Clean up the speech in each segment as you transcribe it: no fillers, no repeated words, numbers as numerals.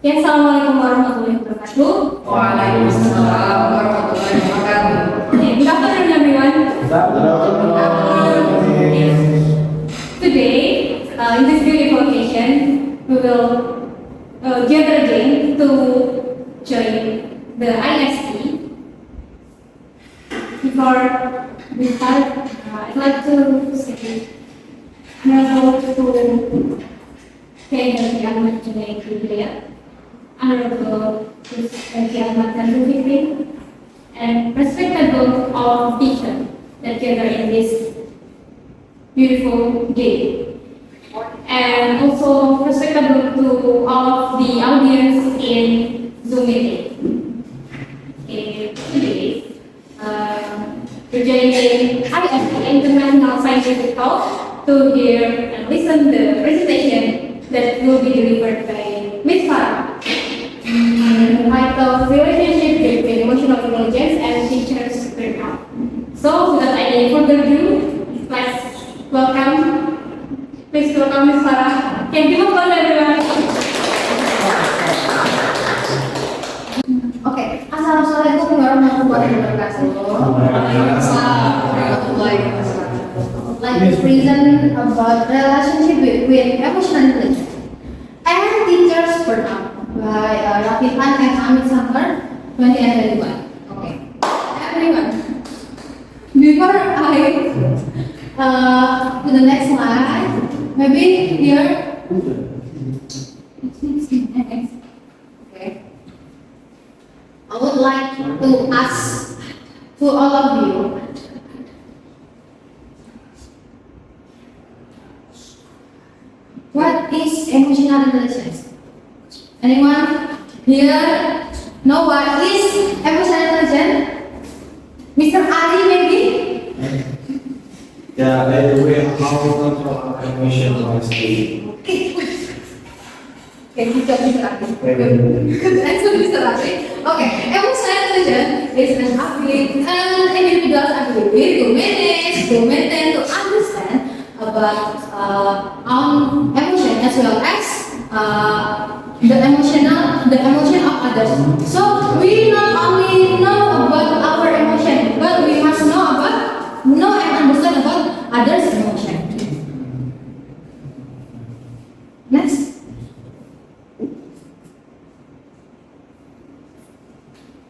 Ya, assalamualaikum warahmatullahi wabarakatuh. Waalaikumsalam warahmatullahi wabarakatuh. Okay, good afternoon, everyone. Today, in this beautiful occasion, we will gather again to join the ISP. Before we start, I'd like to say hello to Kay Ahmad Junaid Hidayat, Honorable S.Si and respectable all teachers that gather in this beautiful day. And also respectable to all of the audience in Zoom meeting. Today, we're joining ISP International Scientific Talk to hear and listen the presentation that will be delivered by Ms. Farah. Titled Relationship Between Emotional Intelligence and Teachers Burnout. So, without any further ado, let's please welcome Ms. Farah. Can you welcome everyone? Okay, assalamualaikum warahmatullahi wabarakatuh. Waalaikumsalam warahmatullahi wabarakatuh. Like to present about relationship between emotional intelligence and teachers burnout by Rafiqan and Amit Sangkar 2021. Okay, everyone. Before I to the next slide, maybe here. Okay. I would like to ask to all of you, what is emotional intelligence? Anyone here know what is emotional intelligence? Mr. Ali maybe? Yeah, by the way, how to control our emotion wisely. Okay, good job, Mr. Ali. Good answer, Mr. Ali. Okay, emotional intelligence is an individual's ability to manage, to maintain, to understand about own emotion as well as the emotion of others. So we not only know about our emotion, but we must know and understand about others' emotion. Next.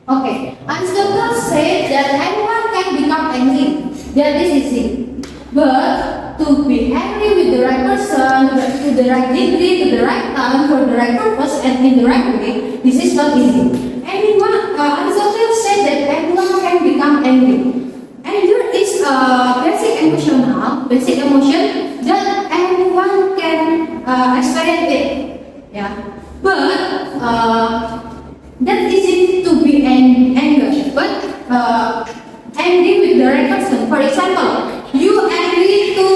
Okay, Aristotle said that anyone can become angry. That is easy. But to be angry with the right person, to the right degree, to the right time, for the right purpose, and in the right way, this is not easy. Aristotle said that anyone can become angry. Anger is a basic emotion that anyone can experience it. Yeah. But that easy to be angry, but angry with the right person. For example, you angry to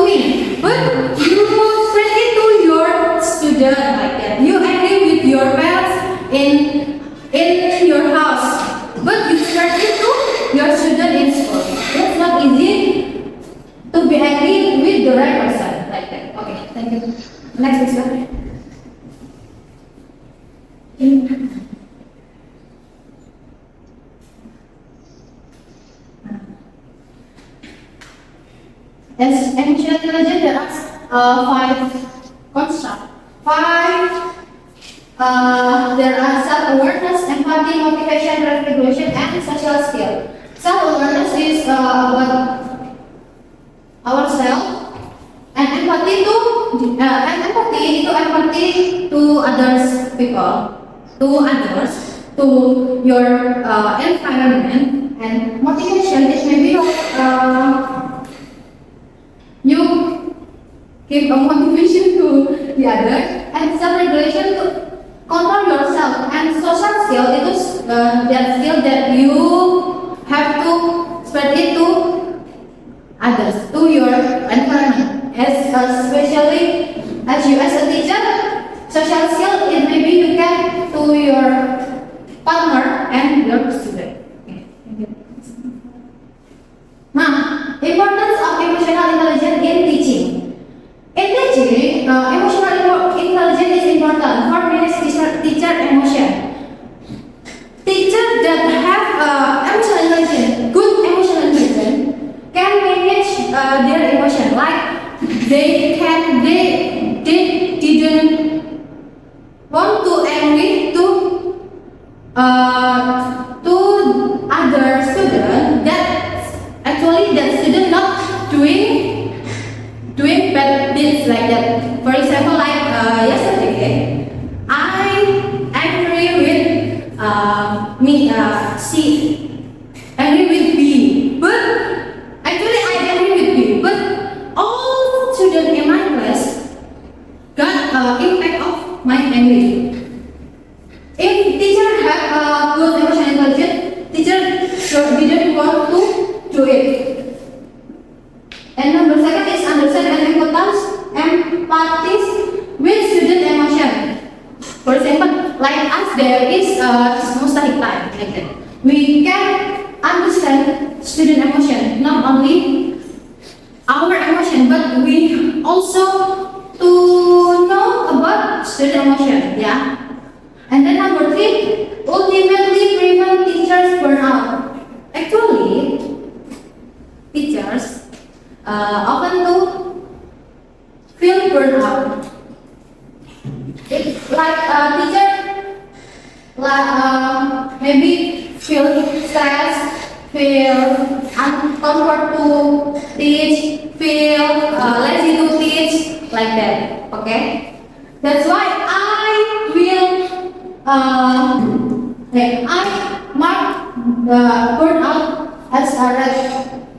me, but you spread it to your student like that. You angry with your parents in your house, but you spread it to your student in school. That's not easy to be angry with the right person like that. Okay, thank you. Next slide. As emotional intelligence, there are five constructs. There are self-awareness, empathy, motivation, regulation, and social skill. Self-awareness is about ourselves, and empathy to others people, to others, to your environment, and motivation is maybe you give a motivation to the other, and self-regulation to control yourself, and social skill is that skill that you have to spread it to others, to your environment. Especially as you as a teacher, social skill is maybe you can to your partner and your student. Okay, thank you. Now, importance of emotional intelligence in teaching. In teaching, emotional intelligence is important to other student that actually that student not doing bad deeds like that. For example, like yesterday, I agree with C, agree with B, but actually I agree with B, but all students in my class got impact of my angry. If teacher have a good emotional intelligence, teacher didn't want to do it. And number second is understand and empathize with student emotion. For example, like us, there is mustahik time like that. We can understand student emotion, not only our emotion, but we also to know about student emotion. Yeah. And then number three, ultimately prevent teachers burnout. Actually, teachers often do feel burnout. It's like a teacher maybe feel stress, feel uncomfort to teach, feel lazy to teach, like that. Okay, that's why I will I mark the burnout as a red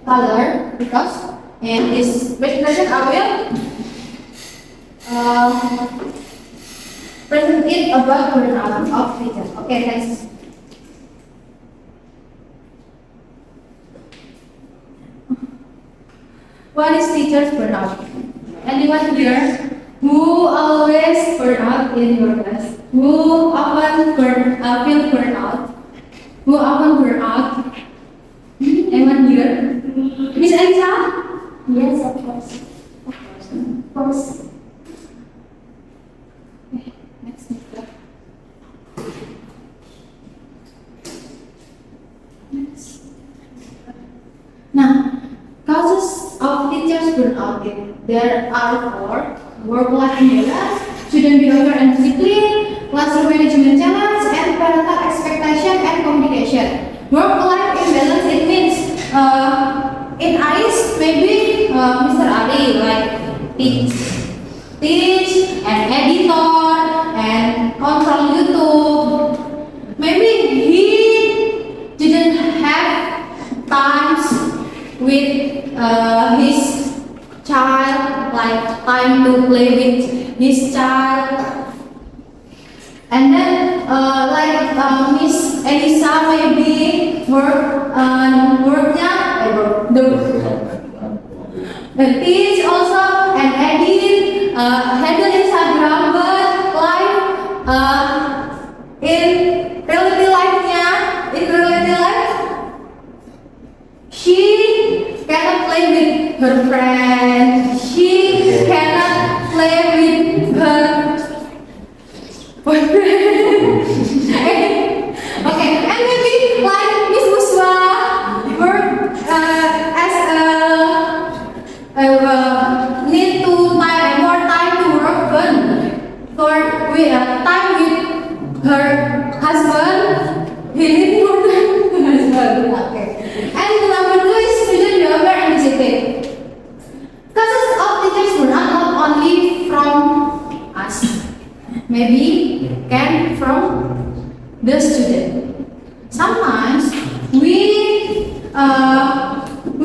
color because in this presentation I will present it about burnout of teachers. Okay, thanks. What is teachers burnout? Anyone here who always burn out in your class? Who often feel burn out? Who often burn out? Anyone here? Miss Elisa? Yes, of course. Of course. Okay, next. Now, causes of teachers burnout. There are four: work-life balance, student behavior and discipline, classroom management challenge, and parental expectation and communication. Work-life imbalance, it means in Aris maybe Mr. Ali like teach and editor and control YouTube. Maybe he didn't have times with his child, like time to play with his child. And then Miss Elisa maybe the teach also and edit, handle Instagram, but in reality life, she cannot play with her friend. She cannot play with her boyfriend. Okay, and maybe like Miss Muswa work as need to more time to work, but with time with her husband, he need more time with her husband. Okay, and number two is student behavior and discipline. Causes of teachers burnout not only from us, maybe can from the student. Sometimes we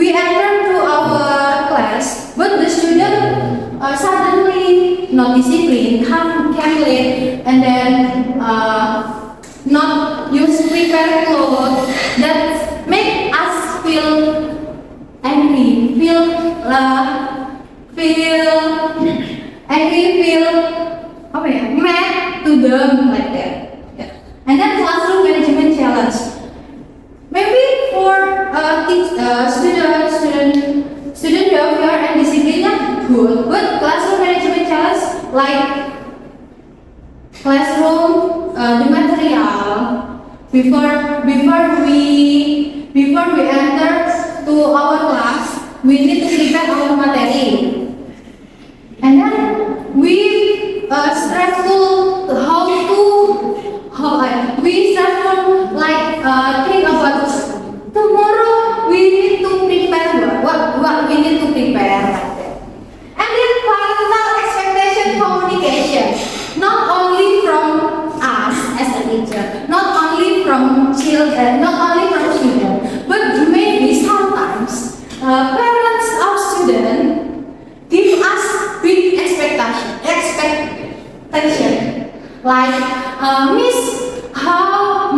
enter to our class, but the student suddenly not disciplined, come late, and then not use prepared clothes. That make us feel angry, feel mad to them like that. Yeah. And then classroom management challenge. Maybe for student behavior and discipline good, but classroom management challenge like classroom the material before we enter to our class, we need to prepare our material, and then we stressful we stressful Like, Miss, how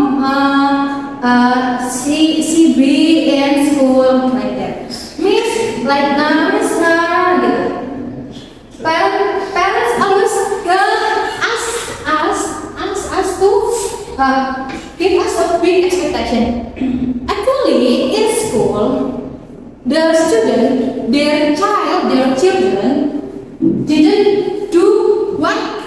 she be in school like that. Miss, like Miss, gitu. Parents always ask us to give us a big expectation. Actually, in school, the student, their children didn't do what?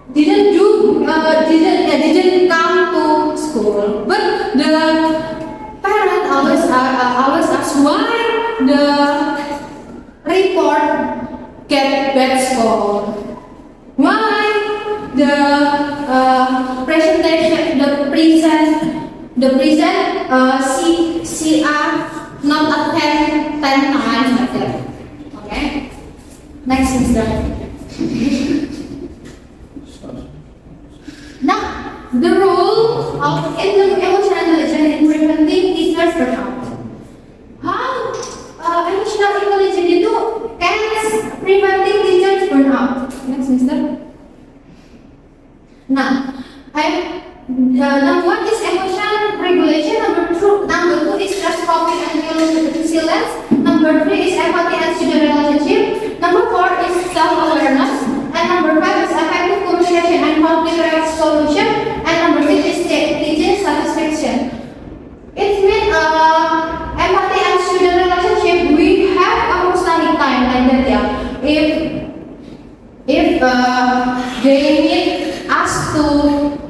Didn't come to school, but the parent always ask why the report get bad score, why the presentation, the present C.Si not attend 10 times like that. Okay, next Mr. Now, the role of emotional intelligence in preventing teachers burnout. How emotional intelligence itu can preventing teachers burnout? Next, Mister. Now, number one is emotional regulation. Number two is stress coping and resilience. Number three is empathy and student relationship. Number four is self-awareness. And number five is effective communication and conflict resolution. And number six is teaching satisfaction. It means empathy and student relationship. We have a study time like that, yeah. If they need us to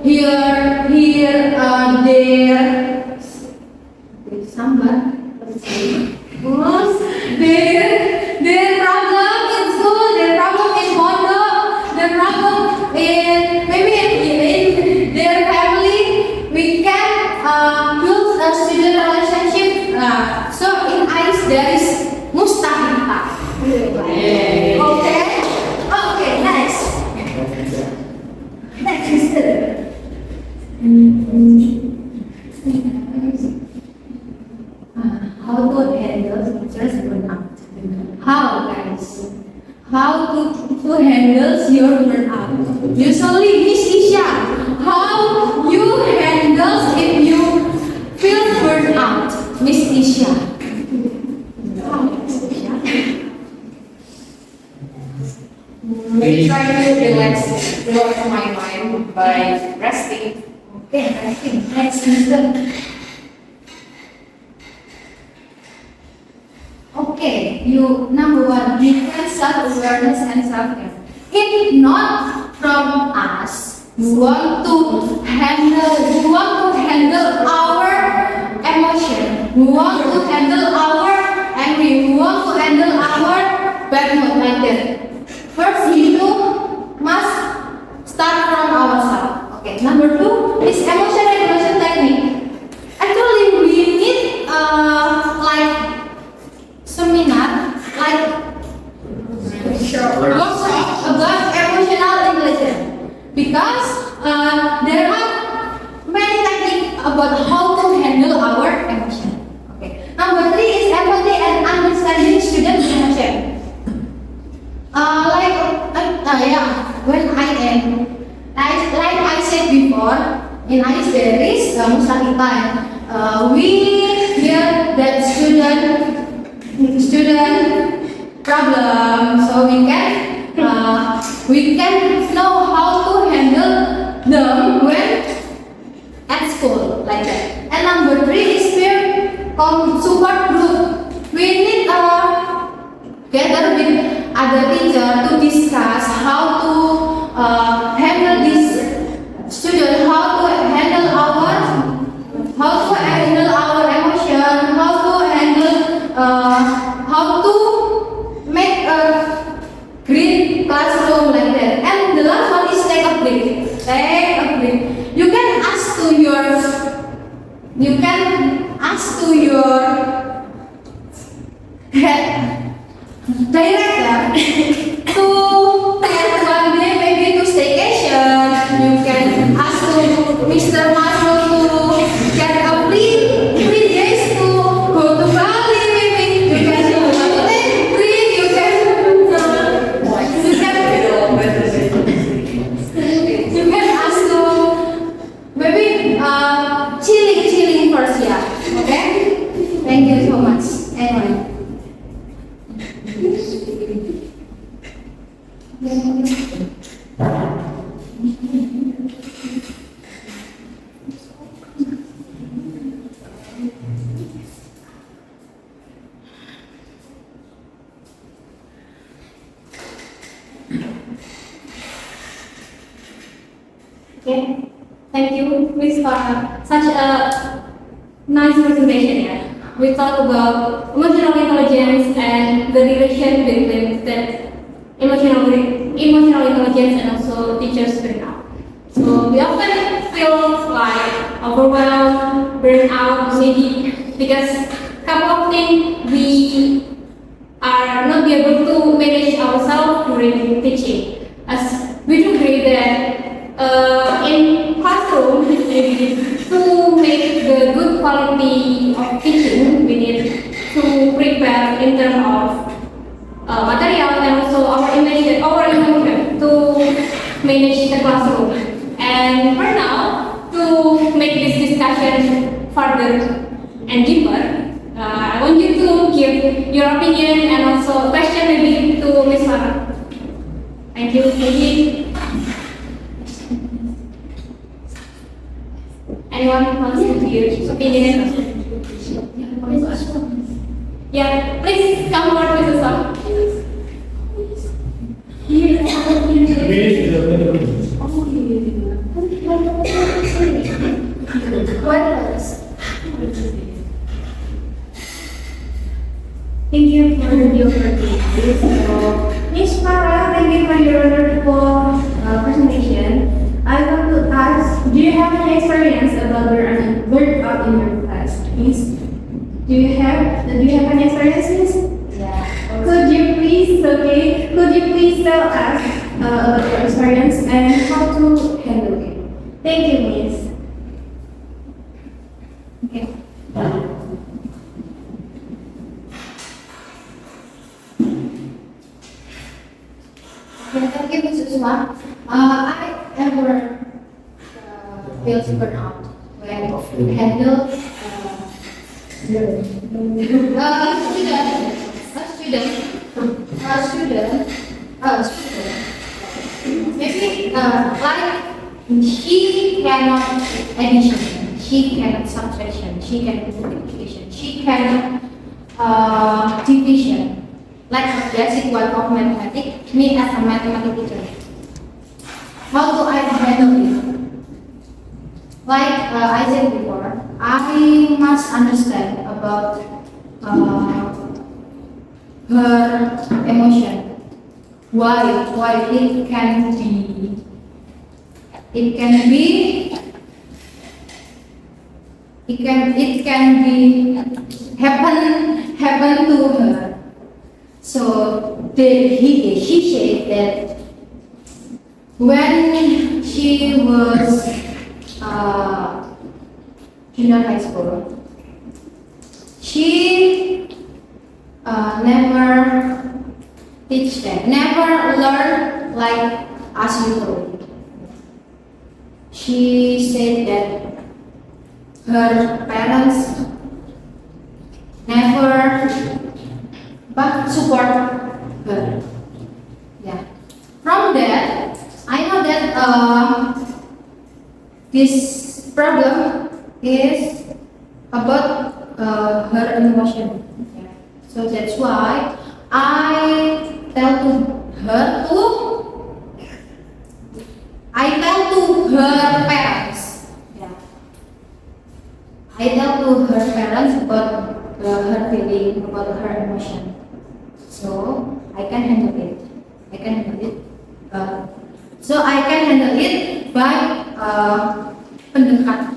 hear their problem in school, their problem in homework, their problem in maybe in their family, we can build a student relationship. So in ICE there is mustahil. Okay, next. Next is how to handle teachers burnout. How, guys? How to handle your burnout? Usually, Miss Isha, how you handle if you feel burnout? Miss Isha. We try to relax my mind by resting. Okay, resting. Next, Mister. Okay, you number one, define self-awareness and self-care. If not from us, you want to handle our emotion, you want to handle our anger, you want to handle our bad mood like that. First, you must start from ourselves. Okay, number two is emotion regulation technique. Actually, we need like seminar, like workshop about emotional intelligence, because there are many techniques about how to handle our emotion. Okay. Number three is empathy and understanding student emotion. When like I said before, in ICE there is study time. We hear that student problem, so we can know how to handle them when at school like that. And number three is peer support group. We need gather with other teacher to discuss how to handle this student, how to handle our emotion, how to make a great classroom like that. And the last one is take a break. Take a break. You can ask to your head director to take 1 Okay, thank you, Miss Farah. Such a nice presentation. Yeah, we talk about emotional intelligence and the relation between that emotional intelligence and also teachers burnout. So we often feel like overwhelmed, burnout, maybe because couple of things we are not be able to manage ourselves during teaching. As we do agree that in classroom, to make the good quality of teaching, we need to prepare in terms of material and also our emotion to manage the classroom. And for now, to make this discussion further and deeper, I want you to give your opinion and also question maybe to Ms. Farah. Thank you. Maybe anyone wants to give your opinion? Yeah, please come forward with the song. What else? Thank you for the opportunity. So, Ms. Farah, thank you for your wonderful presentation. I want to ask, do you have any experience about burnout in your class, please? Do you have any experiences? Yeah. Could you please tell us about your experience and how to handle it? Thank you, Miss. Okay. Thank you, Ms. Usma. I ever feel burnout when we handle a student. Maybe like she cannot addition, she cannot subtraction, she cannot multiplication, she cannot division. Like a basic one of mathematics, me as a mathematics teacher. How do I handle it? Like I said before, I must understand about her emotion. Why it can be happen to her. So she said that when she was junior high school, she never teach them, never learn like as usual. She said that her parents never but support her. Yeah. From that, I know that this problem is about her emotion. Yeah. So that's why I tell to her parents. Yeah. I tell to her parents about her feeling, about her emotion. So I can handle it. So I can handle it by pendekatan.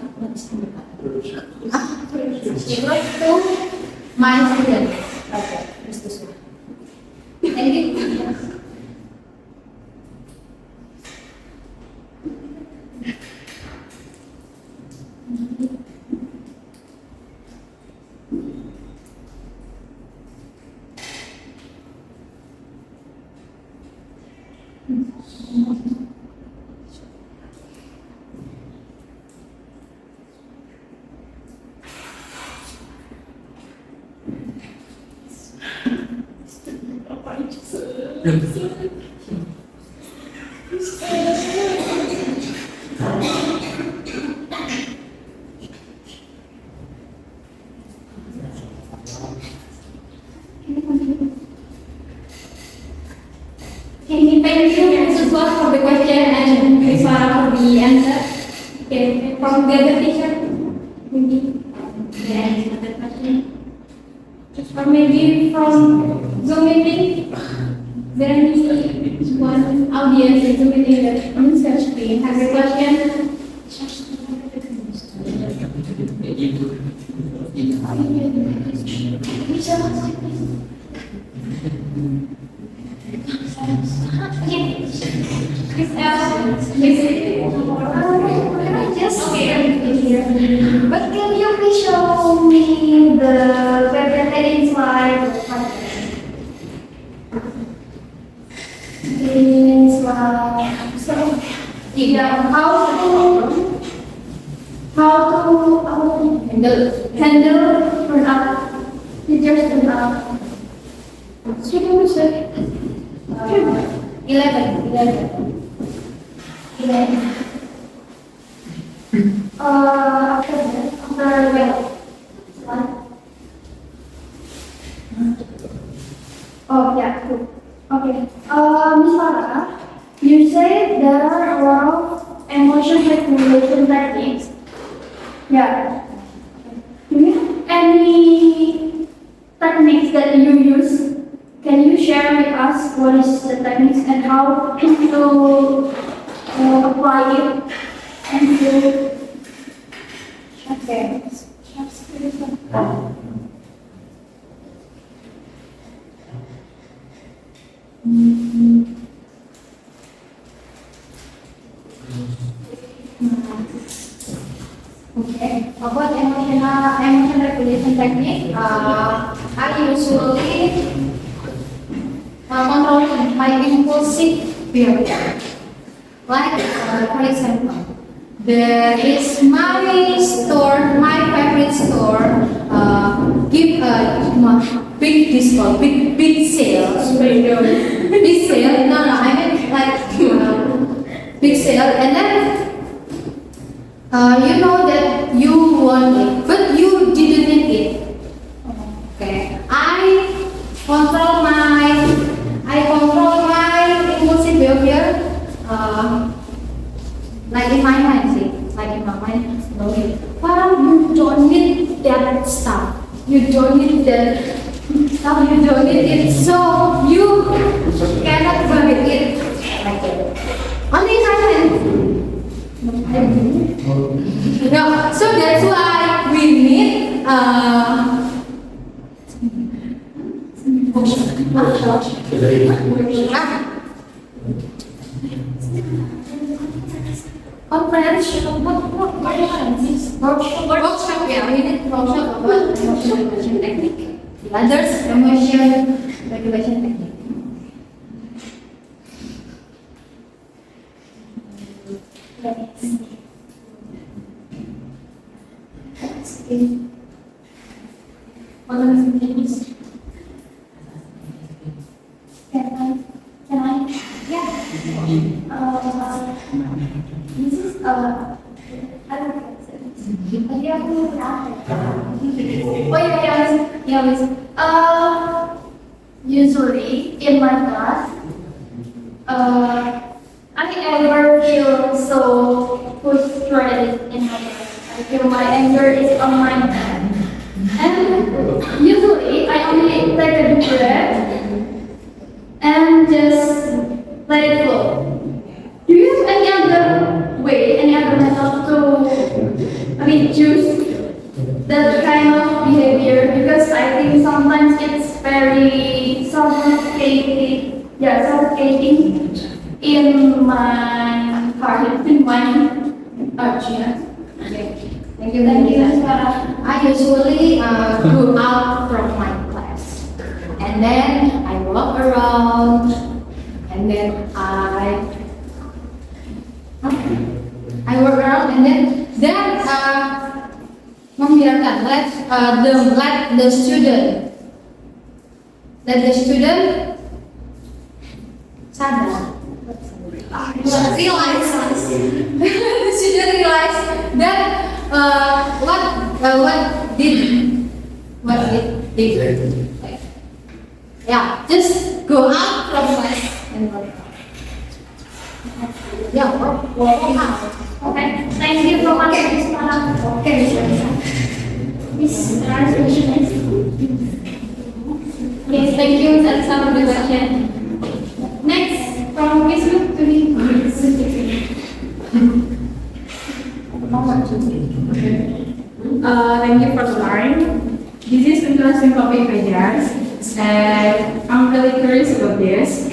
To my student. Okay, Mr. Su. Thank you. Okay, thank you, Mrs. Boss, for the question and Ms. Farah for the answer. Okay, from the other teacher, maybe. Yeah, another question. Or maybe from Zoom meeting. Is there any one audience in Zoom meeting that on the screen has a question? But can you please show me the paper heading slide? In slide. So, yeah, how to handle turn up, teachers turn up. Student should 11. After that, after well, oh yeah, cool. Okay. Miss Farah, you said there are a lot of emotion regulation techniques. Yeah. Do you have any techniques that you use? Can you share with us what is the techniques and how to apply it and to okay. Okay, about emotion regulation technique, I usually control my impulsive behavior. Like, for example, there is my store, my favorite store, give a big discount, big sale. Big sale, no, I mean like big sale, and then you know that you want it, but you didn't need it. Okay, I control my impulsive behavior. Like in my mind, no need. Well, you don't need that stuff. You don't need that stuff. You don't need it, so you cannot buy it like that. Only in my mind. No, so that's why we need conference, workshop, yeah, we need workshop about emotion regulation technique. Others, emotion regulation technique. Can I? Yeah. This is I don't know. Tadi aku oh yeah, miss. Usually in my class, I never feel so frustrated in my class. I feel my anger is on my head, and usually I only take a deep breath and just let it flow. Do you have any other way, any other method to, choose that kind of behavior? Because I think sometimes it's very suffocating in my heart, in my heart. Okay. Thank you, Ms. Farah. I usually go out from my class, and then I walk around, and then I walk around, and then membiarkan let the student sadar realize the student realize that what did they do? Like, yeah, just go out from class and work. Yeah, walking out. Okay, thank you so much, Miss Farah. Okay. Miss Farah, yes, thank you, and some of the question. Next, from Facebook to the Thank you for the line. This is interesting topic, I guess, and I'm really curious about this.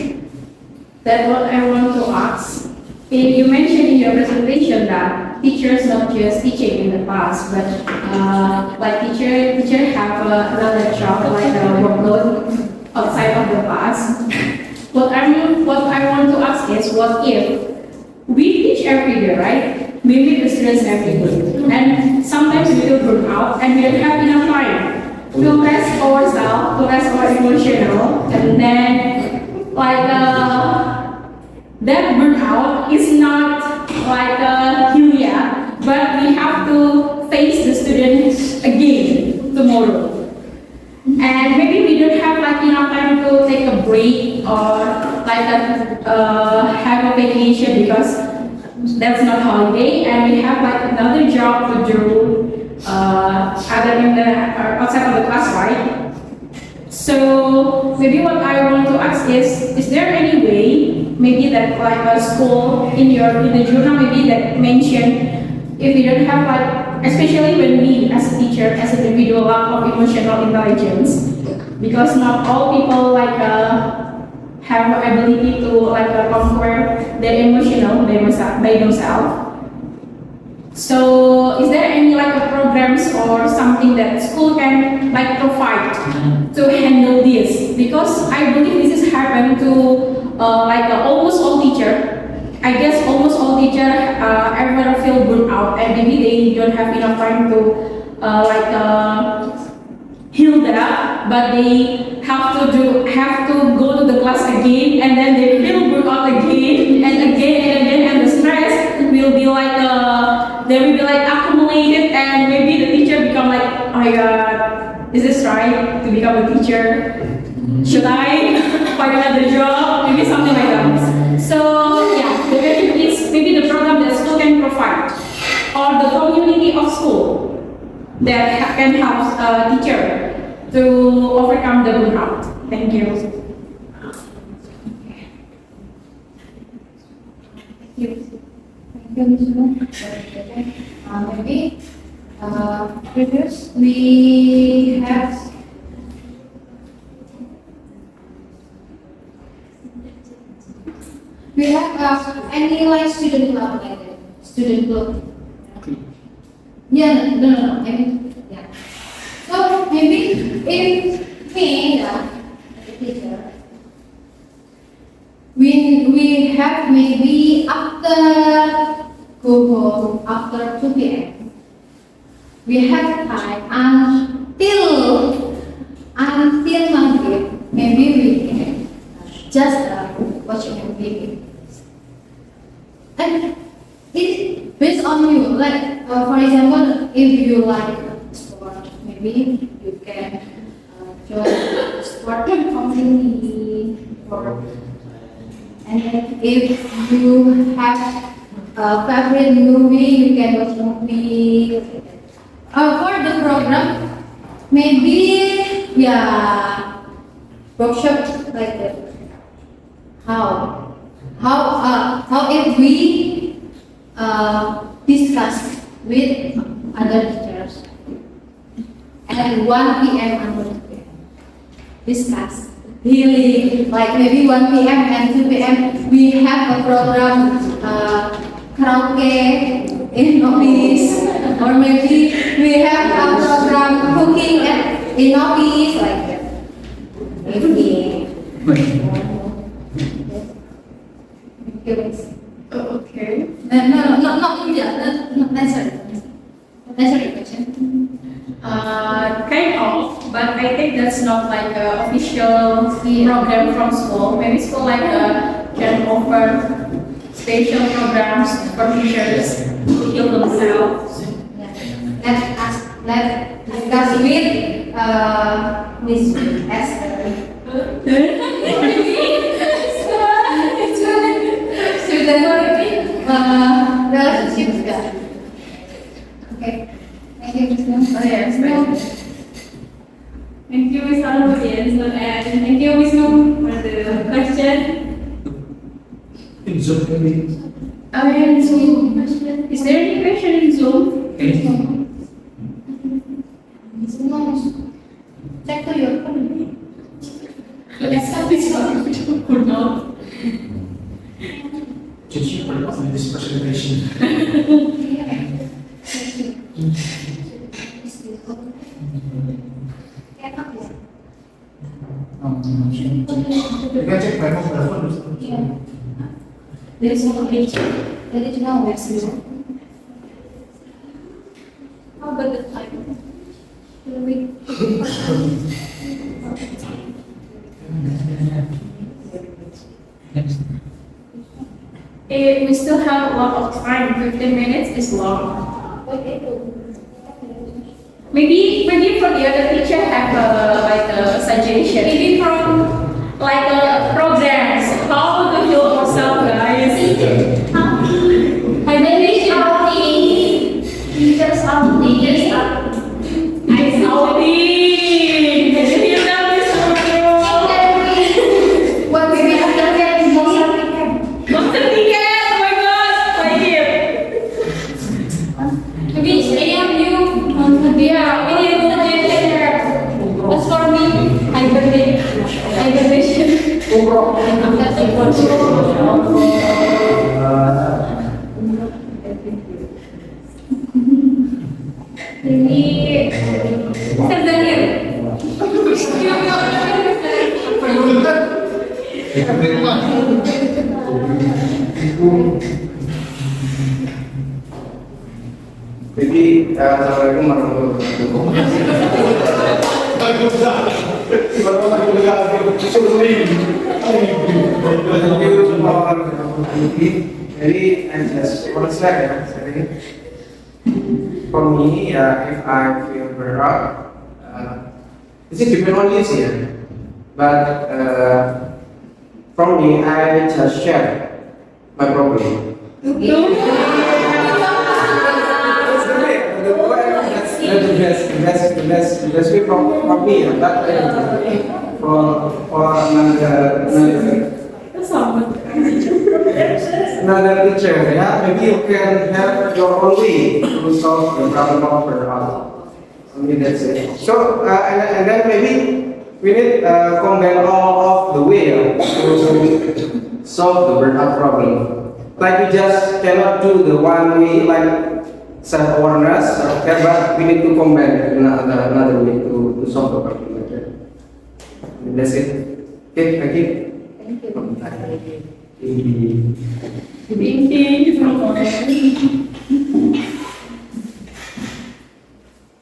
That what I want to ask. You mentioned in your presentation that teachers not just teaching in the class, but like teacher have another job like a workload outside of the class. What I want to ask is, what if we teach every day, right? Maybe the students every day, and sometimes we feel burnt out and we don't have enough time to rest ourselves, to rest our emotional, and then like that burnout is not like a Julia, but we have to face the students again tomorrow. And maybe we don't have like enough time to take a break or like have a vacation because that's not holiday, and we have like another job to do other than the outside of the class, right? So maybe what I want to ask is there any way maybe that like a school in the journal maybe that mention if we don't have like, especially when we as a teacher, as an individual lack of emotional intelligence, because not all people like have ability to like conquer their emotional by themselves. So is there any like programs or something that school can like provide to handle this? Because I believe this has happened to almost all teacher. I guess almost all teacher ever feel burnt out, and maybe they don't have enough time to heal that, but they have to go to the class again, and then they feel burnt out again and again, and the stress will be like they will be like accumulated, and maybe the teacher become like, oh my god, is this right to become a teacher? Should I find another job? Maybe something like that. So yeah, the question is maybe the program that school can provide, or the community of school that can help a teacher to overcome the burnout. Thank you. Maybe previous we have any like student club like that? Student club. Yeah, no. I mean, yeah. So maybe if me, the teacher, we have maybe after go home after 2 p.m. We have time until Maghrib. Maybe we can just watching a movie. And it's based on you. Like for example, if you like sport, maybe you can join sport community. And then if you have a favorite movie, you can watch movie. For the program, maybe workshop like that. How if we discuss with other teachers at 1 p.m. and 2 p.m. discuss really like maybe 1 p.m. and 2 p.m. we have a program karaoke in office, or maybe we have a program cooking in office like that. Maybe. Okay. No, not necessarily. Necessary question. Kind of, but I think that's not like an official program from school. Maybe school like can offer special programs for teachers to heal themselves. Let's discuss with Miss Esther. Student relationships. Okay. Thank you, Miss Nur. Oh, yes, right. Thank you, Miss Farah, and thank you, Miss Nur, for the question. In Zoom, maybe. Oh, yeah, in Zoom. Is there any question in Zoom? Check to your phone. Or not? Did you work on this presentation? You can check my phone. Yeah. There is no picture. There is no website. How about the time? Will We still have a lot of time. 15 minutes is long. Maybe for the other teacher have a suggestion. Maybe from programs. How to heal ourselves, guys. Maybe outing, teachers outing, I'm outing. You know this one. What we have done is Monster ticket. Oh my God. Like it. maybe any of you, Yeah, we need a suggestion. as for me, hibernation. Maybe Mr. Daniel. Jadi, assalamualaikum warahmatullahi wabarakatuh. Jadi, honestly ya, for me, if I feel burnt out, this is depend on you sih ya. But from me, I just share my problem. That's the best way from me. But for another teacher, yeah, maybe you can have your own way to solve the problem of burnout. I mean that's it. So and then maybe we need combine all of the way to solve the burnout problem. Like we just cannot do the one way like self-awareness, okay, but we need to combine another way to solve the problem. Okay. That's it. Okay, thank you. Thank you.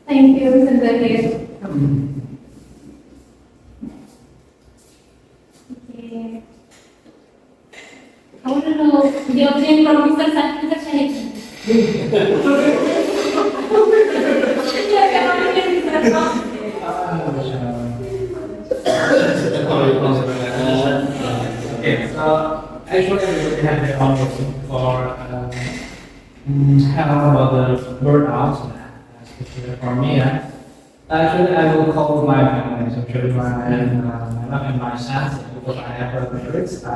Thank you, Mr. Daniel. Okay. I want to know the opinion from Mr. Shahid. Okay, so actually we have the option for how about the burnout, especially for me. Actually, I will call my family, especially my mom and my son, because I have a parents. I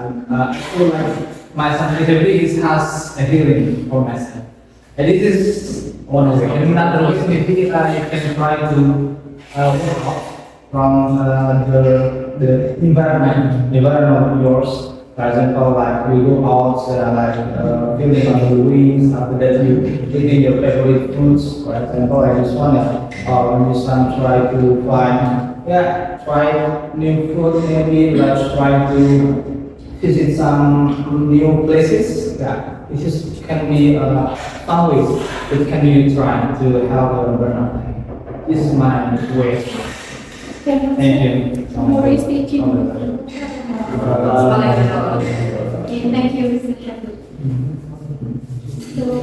feel like my sensitivity has a healing for myself. And this is one way. And another way, maybe I can try to work out from the environment of yours. For example, like we go out, feeling on the wings, after that you eating your favorite foods. For example, I just wanna, when this time try to find, try new food, maybe let's try to visit some new places. Yeah, this is can be fun ways that can be trying to help the burnout. This is my way. Thank you. More is teaching. Uh, Okay, thank you, Mr. Shahid. So,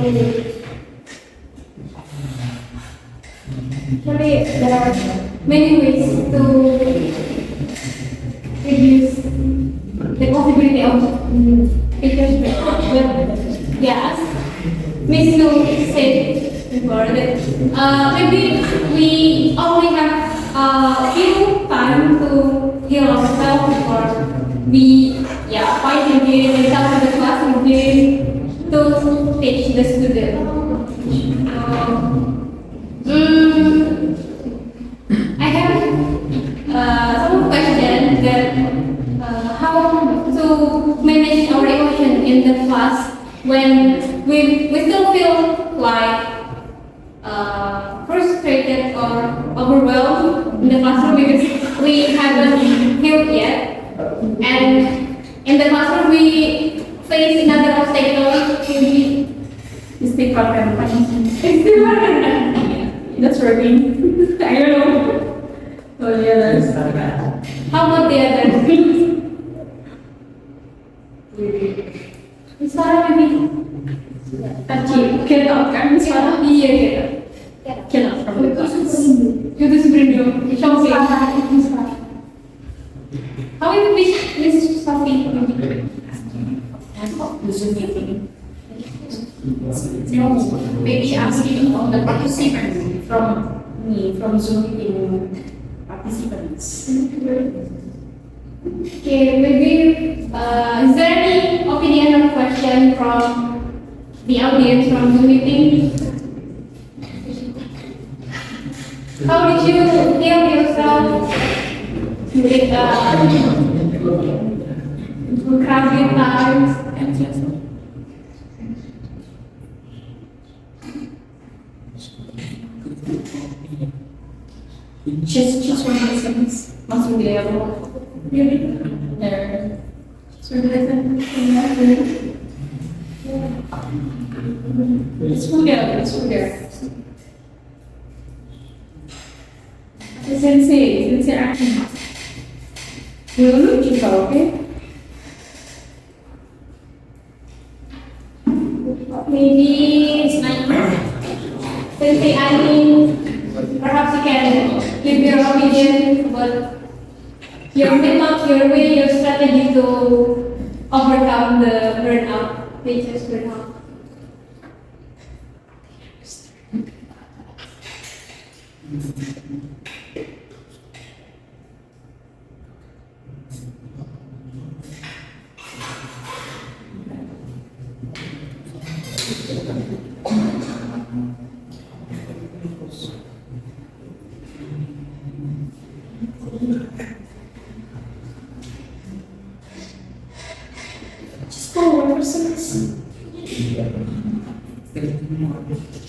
actually, there are many ways to reduce the possibility of teachers breakout. But yes, Miss Lu said before that maybe we only have few time to heal ourselves before we fight again and come to the class again to teach the student. I have some questions that how to manage our emotion in the class when we still feel like frustrated or overwhelmed in the classroom because we haven't healed yet. And in the classroom we face another obstacle, maybe Istighfar kan it's That's working. I don't know. Oh yeah, that's how about the others? Miss Farah maybe? Get out kan, Miss Farah? Iya gitu. Get out from the class. Itu sebenarnya shopping. How is Miss Sophie? The Zoom meeting. Maybe asking all the participants from Zoom meeting participants. Okay, maybe is there any opinion or question from the audience from the meeting? How did you heal yourself during crowded times? Just 1 seconds. Langsung dia Really? there. It's there. Sensei acting. Dulu juga oke. Maybe Sensei Ani, perhaps you can give your opinion about your method, your way, your strategy to overcome the burnout, teachers burnout. Just for 1 person.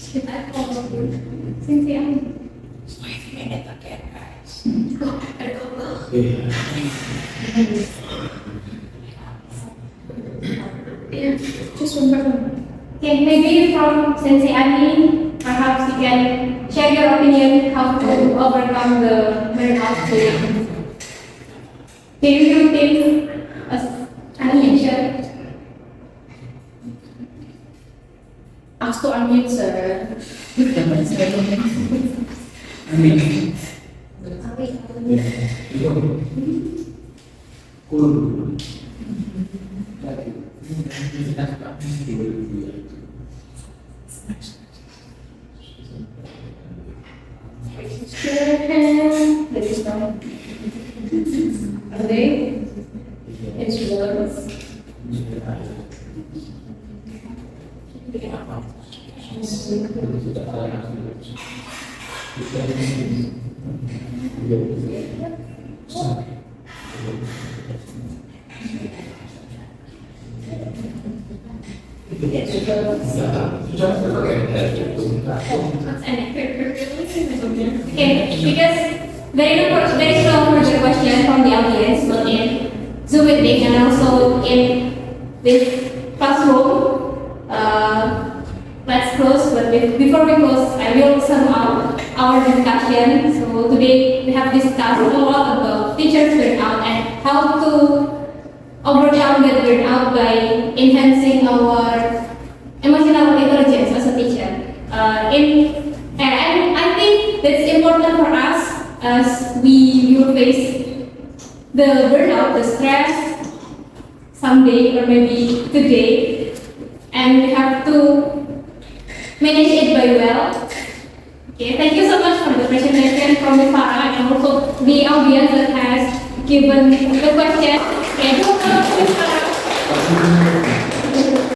Kita call Sensei Ani. Yeah, just 1 person. Okay, maybe from Sensei Ani, perhaps you can share your opinion how to overcome the burnout feeling. Daily routine as a teacher. Ask to unmute, sir. There is no. Are they? It's words. Okay, because there is no further question from the audience, but in Zoom meeting and also in this classroom, let's close. But before we close, I will sum up our discussion. So today we have discussed a lot about teachers burnout and how to overcome that burnout by enhancing our emotional intelligence because we will face the burnout, the stress someday or maybe today, and we have to manage it very well. Okay, thank you so much for the presentation from the Farah and also the audience that has given the question. Okay, Farah.